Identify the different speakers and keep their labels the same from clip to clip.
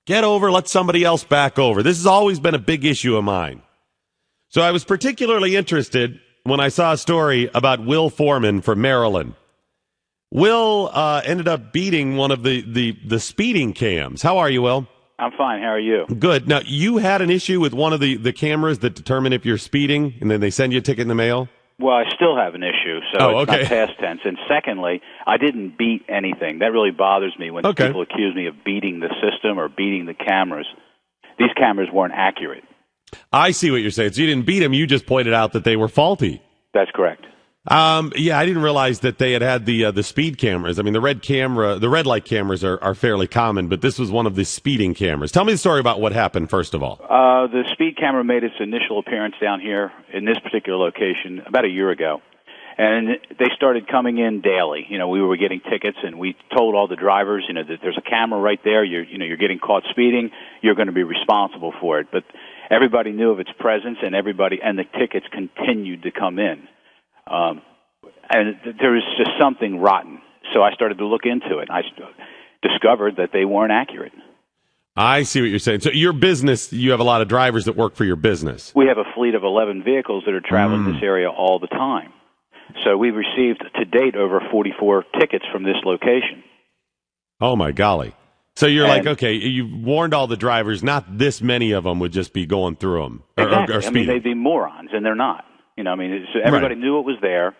Speaker 1: Get over, let somebody else back over. This has always been a big issue of mine. So I was particularly interested when I saw a story about Will Foreman from Maryland. Will ended up beating one of the speeding cams. How are you, Will?
Speaker 2: I'm fine. How are you?
Speaker 1: Good. Now, you had an issue with one of the cameras that determine if you're speeding, and then they send you a ticket in the mail?
Speaker 2: Well, I still have an issue, so it's not past tense. And secondly, I didn't beat anything. That really bothers me when people accuse me of beating the system or beating the cameras. These cameras weren't accurate.
Speaker 1: I see what you're saying. So you didn't beat them, you just pointed out that they were faulty.
Speaker 2: That's correct.
Speaker 1: Yeah, I didn't realize that they had the speed cameras. I mean, the red light cameras are fairly common, but this was one of the speeding cameras. Tell me the story about what happened, first of all.
Speaker 2: The speed camera made its initial appearance down here in this particular location about a year ago. And they started coming in daily. You know, we were getting tickets, and we told all the drivers, you know, that there's a camera right there. You're getting caught speeding. You're going to be responsible for it. But everybody knew of its presence, and the tickets continued to come in. And there was just something rotten. So I started to look into it, and I discovered that they weren't accurate.
Speaker 1: I see what you're saying. So your business, you have a lot of drivers that work for your business.
Speaker 2: We have a fleet of 11 vehicles that are traveling this area all the time. So we've received, to date, over 44 tickets from this location.
Speaker 1: Oh, my golly. So you're like, okay, you warned all the drivers, not this many of them would just be going through them.
Speaker 2: Exactly.
Speaker 1: Or
Speaker 2: I mean, they'd be morons, and they're not. You know, I mean, everybody knew it was there,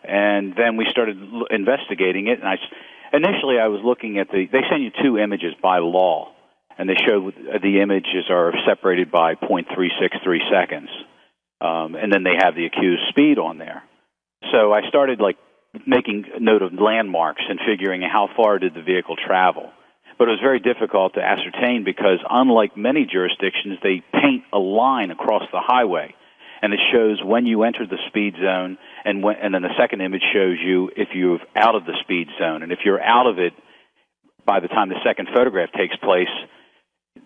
Speaker 2: and then we started investigating it. And initially I was looking at they send you two images by law, and they show the images are separated by 0.363 seconds, and then they have the accused speed on there. So I started making note of landmarks and figuring how far did the vehicle travel. But it was very difficult to ascertain because, unlike many jurisdictions, they paint a line across the highway, and it shows when you enter the speed zone, and then the second image shows you if you're out of the speed zone. And if you're out of it by the time the second photograph takes place,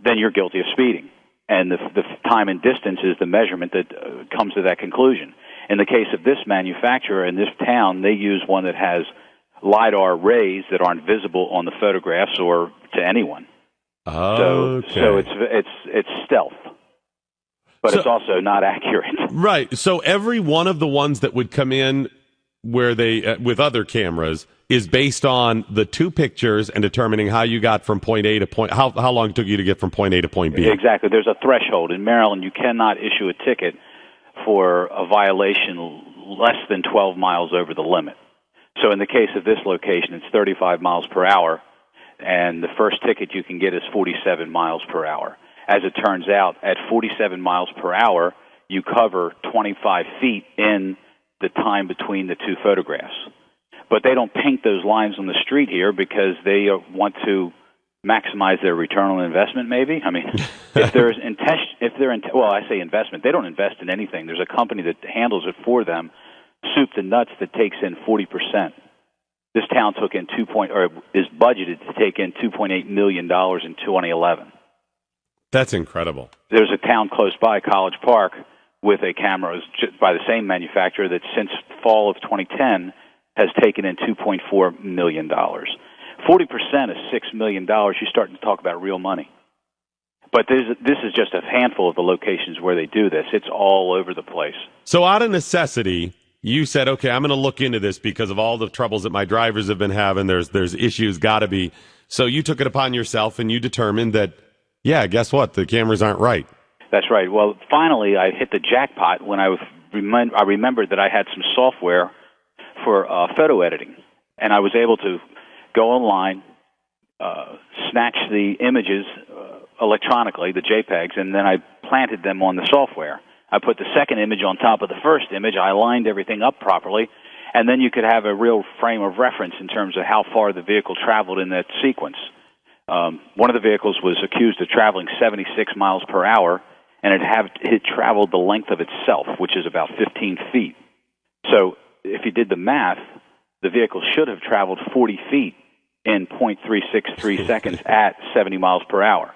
Speaker 2: then you're guilty of speeding. And the time and distance is the measurement that comes to that conclusion. In the case of this manufacturer in this town, they use one that has LiDAR rays that aren't visible on the photographs or to anyone.
Speaker 1: Okay.
Speaker 2: So it's stealth, but it's also not accurate.
Speaker 1: Right. So every one of the ones that would come in where they with other cameras is based on the two pictures and determining how you got from point A to point. How long it took you to get from point A to point B?
Speaker 2: Exactly. There's a threshold in Maryland. You cannot issue a ticket for a violation less than 12 miles over the limit. So in the case of this location, it's 35 miles per hour, and the first ticket you can get is 47 miles per hour. As it turns out, at 47 miles per hour, you cover 25 feet in the time between the two photographs. But they don't paint those lines on the street here because they want to maximize their return on investment, maybe. I mean, I say investment. They don't invest in anything. There's a company that handles it for them, soup to nuts, that takes in 40%. This town took in is budgeted to take in $2.8 million in 2011.
Speaker 1: That's incredible.
Speaker 2: There's a town close by, College Park, with a camera by the same manufacturer that since fall of 2010 has taken in $2.4 million. 40% is $6 million. You're starting to talk about real money. But this is just a handful of the locations where they do this. It's all over the place.
Speaker 1: So out of necessity, you said, okay, I'm going to look into this because of all the troubles that my drivers have been having. There's issues, got to be. So you took it upon yourself and you determined that, yeah, guess what? The cameras aren't right.
Speaker 2: That's right. Well, finally, I hit the jackpot when I remembered that I had some software for photo editing, and I was able to go online, snatch the images electronically, the JPEGs, and then I planted them on the software. I put the second image on top of the first image. I lined everything up properly, and then you could have a real frame of reference in terms of how far the vehicle traveled in that sequence. One of the vehicles was accused of traveling 76 miles per hour, and it traveled the length of itself, which is about 15 feet. So if you did the math, the vehicle should have traveled 40 feet in 0.363 seconds at 70 miles per hour.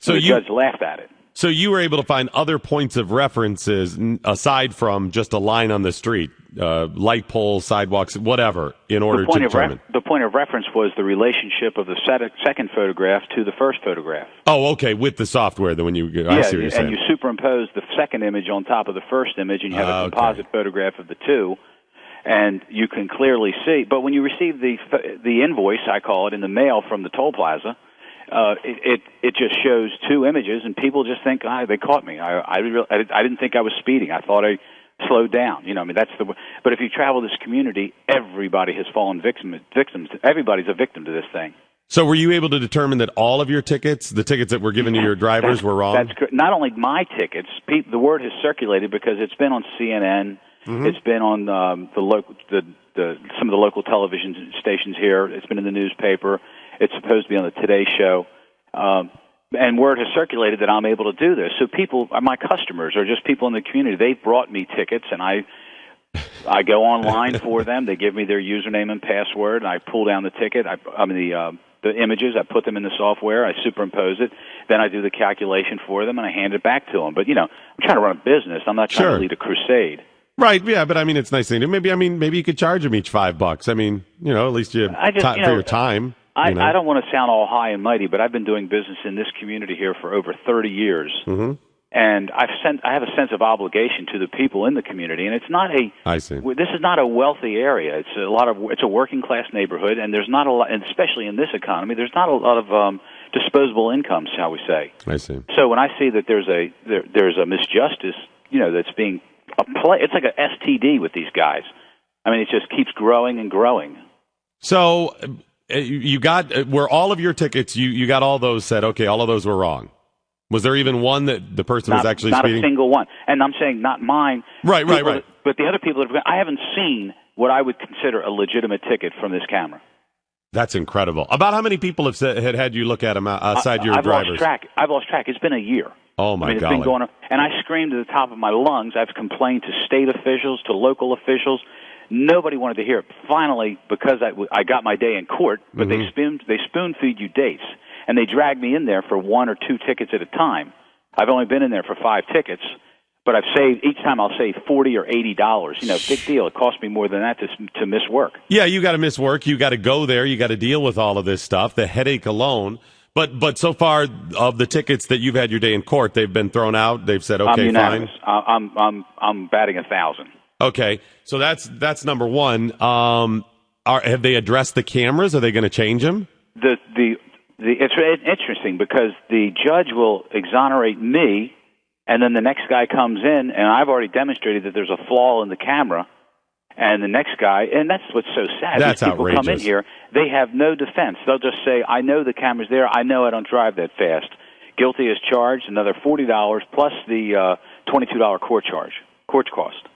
Speaker 2: So the judge laughed at it.
Speaker 1: So you were able to find other points of references aside from just a line on the street. light poles, sidewalks, whatever, in order to determine.
Speaker 2: The point of reference was the relationship of the second photograph to the first photograph.
Speaker 1: Oh, okay, with the software. I see what you're saying.
Speaker 2: And you superimpose the second image on top of the first image, and you have a composite photograph of the two, and you can clearly see. But when you receive the invoice, I call it, in the mail from the toll plaza, it just shows two images, and people just think, they caught me. I didn't think I was speeding. I thought I slowed down. But if you travel this community, everybody has fallen victims. Everybody's a victim to this thing.
Speaker 1: So were you able to determine that all of your tickets, the tickets that were given to your drivers, were wrong?
Speaker 2: That's not only my tickets. The word has circulated because it's been on CNN. Mm-hmm. It's been on some of the local television stations here. It's been in the newspaper. It's supposed to be on the Today Show. And word has circulated that I'm able to do this. So people, my customers, are just people in the community. They've brought me tickets, and I go online for them. They give me their username and password, and I pull down the ticket. The images. I put them in the software. I superimpose it. Then I do the calculation for them, and I hand it back to them. But I'm trying to run a business. I'm not trying to lead a crusade.
Speaker 1: Right, yeah, but it's nice thing. Maybe you could charge them each $5. At least you for your time.
Speaker 2: I don't want to sound all high and mighty, but I've been doing business in this community here for over 30 years, and I have a sense of obligation to the people in the community. And it's not this is not a wealthy area. It's a working class neighborhood, and there's not a lot, and especially in this economy, there's not a lot of disposable income, shall we say?
Speaker 1: I see.
Speaker 2: So when I see that there's a misjustice, that's being it's like a STD with these guys. It just keeps growing and growing.
Speaker 1: So. You got were all of your tickets? You got all those said. Okay, all of those were wrong. Was there even one that the person was actually speeding?
Speaker 2: Not a single one. And I'm saying not mine.
Speaker 1: Right.
Speaker 2: But the other people I haven't seen what I would consider a legitimate ticket from this camera.
Speaker 1: That's incredible. About how many people have had you look at them outside your drivers?
Speaker 2: I've lost track. It's been a year.
Speaker 1: Oh my God!
Speaker 2: It's been going on, and I screamed at the top of my lungs. I've complained to state officials, to local officials. Nobody wanted to hear it. Finally, because I got my day in court, but they spoon-feed you dates, and they drag me in there for one or two tickets at a time. I've only been in there for 5 tickets, but each time I'll save $40 or $80. Big deal. It costs me more than that to miss work.
Speaker 1: Yeah, you got to miss work. You got to go there. You got to deal with all of this stuff, the headache alone. But so far, of the tickets that you've had your day in court, they've been thrown out. They've said, okay, fine.
Speaker 2: I'm batting 1,000.
Speaker 1: Okay, so that's number one. Have they addressed the cameras? Are they going to change them?
Speaker 2: It's interesting because the judge will exonerate me, and then the next guy comes in, and I've already demonstrated that there's a flaw in the camera, and the next guy, and that's what's so sad.
Speaker 1: That's
Speaker 2: These people
Speaker 1: outrageous.
Speaker 2: Come in here, they have no defense. They'll just say, I know the camera's there, I know I don't drive that fast. Guilty as charged, another $40 plus the $22 court cost.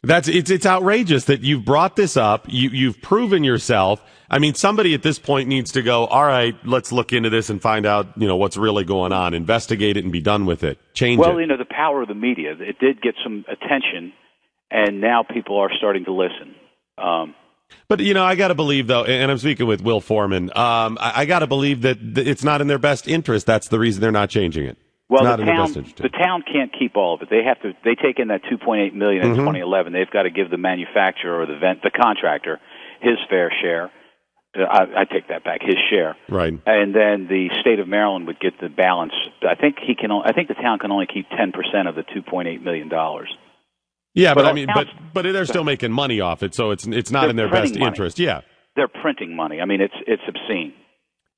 Speaker 1: It's outrageous that you've brought this up. You've proven yourself. Somebody at this point needs to go, all right, let's look into this and find out, what's really going on. Investigate it and be done with it. Change it.
Speaker 2: Well, the power of the media, it did get some attention, and now people are starting to listen.
Speaker 1: But, I got to believe, though, and I'm speaking with Will Foreman, I got to believe that it's not in their best interest. That's the reason they're not changing it.
Speaker 2: Well, the town can't keep all of it. They take in that $2.8 million in 2011. They've got to give the manufacturer or the contractor his fair share. I take that back, his share.
Speaker 1: Right.
Speaker 2: And then the state of Maryland would get the balance. I think the town can only keep 10% of the $2.8 million.
Speaker 1: Yeah, but they're still making money off it, so it's not in their best interest. Yeah.
Speaker 2: They're printing money. It's obscene.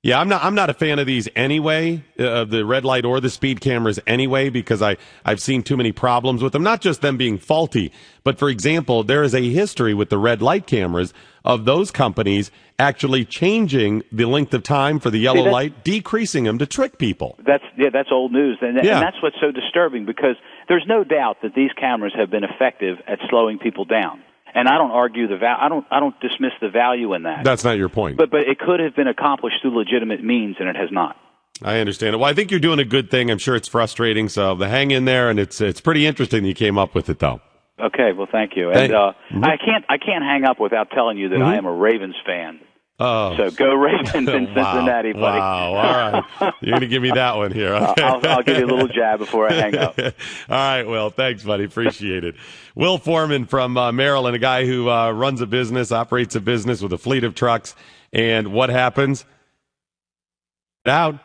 Speaker 1: Yeah, I'm not a fan of these anyway, the red light or the speed cameras anyway, because I've seen too many problems with them. Not just them being faulty, but for example, there is a history with the red light cameras of those companies actually changing the length of time for the yellow light, decreasing them to trick people.
Speaker 2: That's old news, and that's what's so disturbing, because there's no doubt that these cameras have been effective at slowing people down. And I don't argue I don't dismiss the value in that.
Speaker 1: That's not your point.
Speaker 2: But it could have been accomplished through legitimate means, and it has not.
Speaker 1: I understand it. Well, I think you're doing a good thing. I'm sure it's frustrating, so hang in there, and it's pretty interesting that you came up with it, though.
Speaker 2: Okay, well, thank you. And I can't hang up without telling you that I am a Ravens fan.
Speaker 1: Oh.
Speaker 2: So go Ravens in Cincinnati, buddy.
Speaker 1: Wow. All right. You're going to give me that one here. Okay.
Speaker 2: I'll give you a little jab before I hang up.
Speaker 1: All right, Will. Thanks, buddy. Appreciate it. Will Foreman from Maryland, a guy who runs a business, operates a business with a fleet of trucks. And what happens? Out.